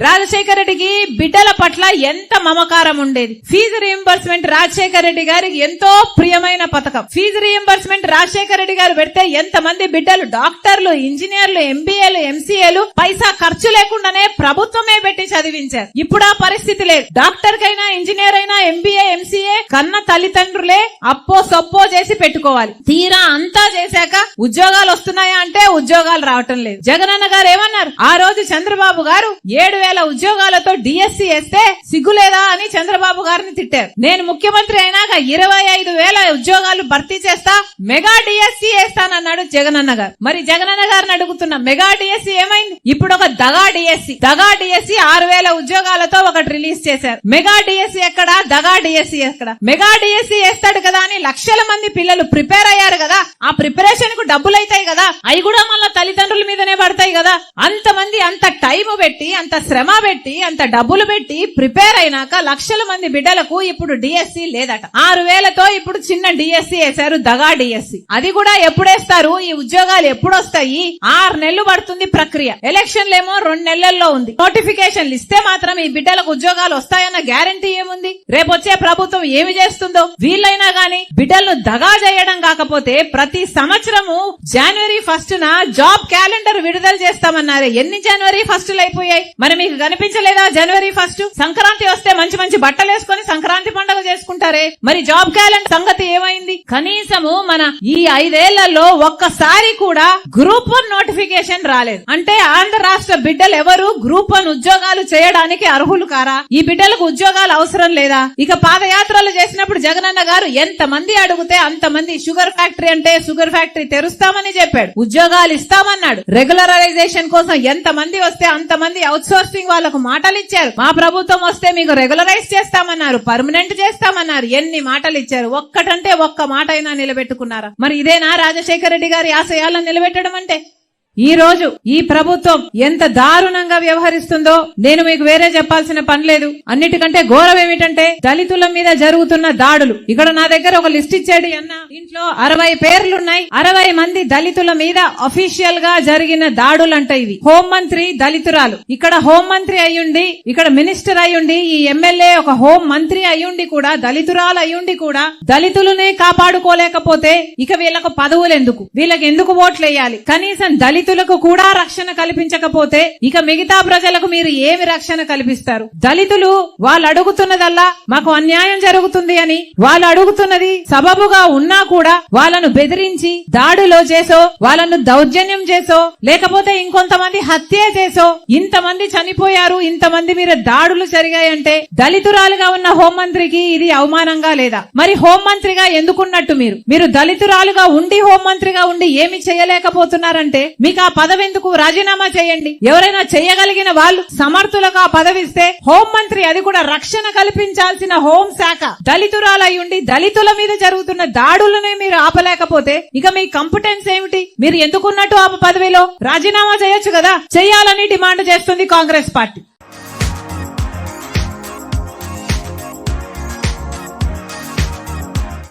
రాజశేఖర రెడ్డికి బిడ్డల పట్ల ఎంత మమకారం ఉండేది. ఫీజు రీయింబర్స్మెంట్ రాజశేఖర రెడ్డి గారికి ఎంతో ప్రియమైన పథకం. ఫీజు రీయింబర్స్మెంట్ రాజశేఖర రెడ్డి గారు పెడితే ఎంతమంది బిడ్డలు డాక్టర్లు, ఇంజనీర్లు, ఎంబీఏలు, ఎంసీఏలు పైసా ఖర్చు లేకుండానే ప్రభుత్వమే పెట్టి చదివించారు. ఇప్పుడు ఆ పరిస్థితి లేదు. డాక్టర్ కైనా, ఇంజనీర్ అయినా, ఎంబీఏ, ఎంసీఏ కన్న తల్లిదండ్రులే అప్పో సొప్పో చేసి పెట్టుకోవాలి. తీరా అంతా చేశాక ఉద్యోగాలు వస్తున్నాయా అంటే ఉద్యోగాలు రావటం లేదు. జగనన్న గారు ఏమన్నారు? ఆ రోజు చంద్రబాబు గారు 7,000 ఉద్యోగాలతో డిఎస్సీ వేస్తే సిగ్గులేదా అని చంద్రబాబు గారిని తిట్టారు. నేను ముఖ్యమంత్రి అయినాక 25,000 ఉద్యోగాలు భర్తీ చేస్తా, మెగా డిఎస్సీ వేస్తానన్నాడు జగనన్న గారు. మరి జగనన్న గారిని అడుగుతున్నా, మెగా డిఎస్సీ ఏమైంది? ఇప్పుడు ఒక దగా డిఎస్సీ 6,000 ఉద్యోగాలతో ఒకటి రిలీజ్ చేశారు. మెగా డిఎస్సీ ఎక్కడ? దగా డిఎస్సీ ఎక్కడ? మెగా డిఎస్సీ వేస్తాడు కదా అని లక్షల మంది పిల్లలు ప్రిపేర్ అయ్యారు కదా, ఆ ప్రిపరేషన్ కు డబ్బులు అవుతాయి కదా, అవి కూడా మళ్ళా తల్లిదండ్రుల మీదనే పడతాయి కదా. అంతమంది అంత టైం పెట్టి, అంత శ్రమ పెట్టి, అంత డబ్బులు పెట్టి ప్రిపేర్ అయినాక లక్షల మంది బిడ్డలకు ఇప్పుడు డిఎస్సీ లేదట. 6,000తో ఇప్పుడు చిన్న డిఎస్సీ వేశారు, దగా డిఎస్సీ. అది కూడా ఎప్పుడేస్తారు? ఈ ఉద్యోగాలు ఎప్పుడు వస్తాయి? 6 నెలలు పడుతుంది ప్రక్రియ. ఎలక్షన్లేమో 2 నెలల్లో ఉంది. నోటిఫికేషన్లు ఇస్తే మాత్రం ఈ బిడ్డలకు ఉద్యోగాలు వస్తాయన్న గ్యారంటీ ఏముంది? రేపొచ్చే ప్రభుత్వం ఏమి చేస్తుందో? వీళ్ళైనా గానీ బిడ్డలను దగా చేయడం కాకపోతే ప్రతి సంవత్సరము జనవరి 1న జాబ్ క్యాలెండర్ విడుదల చేస్తామన్నారే. ఎన్ని జనవరి 1లు అయిపోయాయి? మరి మీకు కనిపించలేదా జనవరి 1? సంక్రాంతి వస్తే మంచి మంచి బట్టలు వేసుకుని సంక్రాంతి పండుగ చేసుకుంటారే, మరి జాబ్ క్యాలెండర్ సంగతి ఏమైంది? కనీసము మన ఈ 5 ఏళ్లలో ఒక్కసారి కూడా గ్రూప్ 1 నోటిఫికేషన్ రాలేదు. అంటే ఆంధ్ర రాష్ట్ర బిడ్డలు ఎవరు గ్రూప్ 1 ఉద్యోగాలు చేయడానికి అర్హులు కారా? ఈ బిడ్డలకు ఉద్యోగాలు అవసరం లేదా? ఇక పాదయాత్రలు చేసినప్పుడు జగనన్న గారు ఎంతమంది అడిగితే అంతమంది షుగర్ ఫ్యాక్టరీ అంటే షుగర్ ఫ్యాక్టరీ తెరుస్తామని చెప్పాడు, ఉద్యోగాలు ఇస్తామన్నాడు. రెగ్యులరైజేషన్ కోసం ఎంతమంది వస్తే అంతమంది అవుట్ సోర్సింగ్ వాళ్లకు మాటలు ఇచ్చారు. మా ప్రభుత్వం వస్తే మీకు రెగ్యులరైజ్ చేస్తామన్నారు, పర్మనెంట్ చేస్తామన్నారు. ఎన్ని మాటలు ఇచ్చారు? ఒక్కటంటే ఒక్క మాట అయినా నిలబెట్టుకున్నారా? మరి ఇదేనా రాజశేఖర రెడ్డి గారి ఆశయాలను నిలబెట్టడం అంటే? ఈ రోజు ఈ ప్రభుత్వం ఎంత దారుణంగా వ్యవహరిస్తుందో నేను మీకు వేరే చెప్పాల్సిన పని లేదు. అన్నిటికంటే ఘోరం ఏమిటంటే దళితుల మీద జరుగుతున్న దాడులు. ఇక్కడ నా దగ్గర ఒక లిస్ట్ ఇచ్చాడు అన్న, ఇంట్లో 60 పేర్లున్నాయి. 60 మంది దళితుల మీద అఫీషియల్ గా జరిగిన దాడులంట ఇవి. హోంమంత్రి దళితురాలు, ఇక్కడ హోంమంత్రి అయ్యుండి, ఇక్కడ మినిస్టర్ అయ్యుండి, ఈ ఎమ్మెల్యే ఒక హోం మంత్రి అయ్యుండి కూడా, దళితురాలు అయ్యుండి కూడా దళితులనే కాపాడుకోలేకపోతే ఇక వీళ్ళకు పదవులు ఎందుకు? వీళ్ళకి ఎందుకు ఓట్లు వేయాలి? కనీసం దళితులకు కూడా రక్షణ కల్పించకపోతే ఇక మిగతా ప్రజలకు మీరు ఏమి రక్షణ కల్పిస్తారు? దళితులు వాళ్ళు అడుగుతున్నదల్లా మాకు అన్యాయం జరుగుతుంది అని, వాళ్ళు అడుగుతున్నది సబబుగా ఉన్నా కూడా వాళ్ళను బెదిరించి దాడిలో చేసో, వాళ్ళను దౌర్జన్యం చేసో, లేకపోతే ఇంకొంతమంది హత్య చేసో ఇంతమంది చనిపోయారు, ఇంతమంది మీద దాడులు జరిగాయంటే దళితురాలుగా ఉన్న హోంమంత్రికి ఇది అవమానంగా లేదా? మరి హోంమంత్రిగా ఎందుకున్నట్టు మీరు దళితురాలుగా ఉండి హోంమంత్రిగా ఉండి ఏమి చేయలేకపోతున్నారంటే మీకు ఆ పదవి ఎందుకు? రాజీనామా చేయండి. ఎవరైనా చేయగలిగిన వాళ్ళు సమర్థులకు ఆ పదవి ఇస్తే హోంమంత్రి, అది కూడా రక్షణ కల్పించాల్సిన హోంశాఖ, దళితురాలయ్యుండి దళితుల మీద జరుగుతున్న దాడులనే మీరు ఆపలేకపోతే ఇక మీ కాంపిటెన్స్ ఏమిటి? మీరు ఎందుకున్నట్టు ఆ పదవిలో? రాజీనామా చేయొచ్చు కదా. చేయాలని డిమాండ్ చేస్తుంది కాంగ్రెస్ పార్టీ.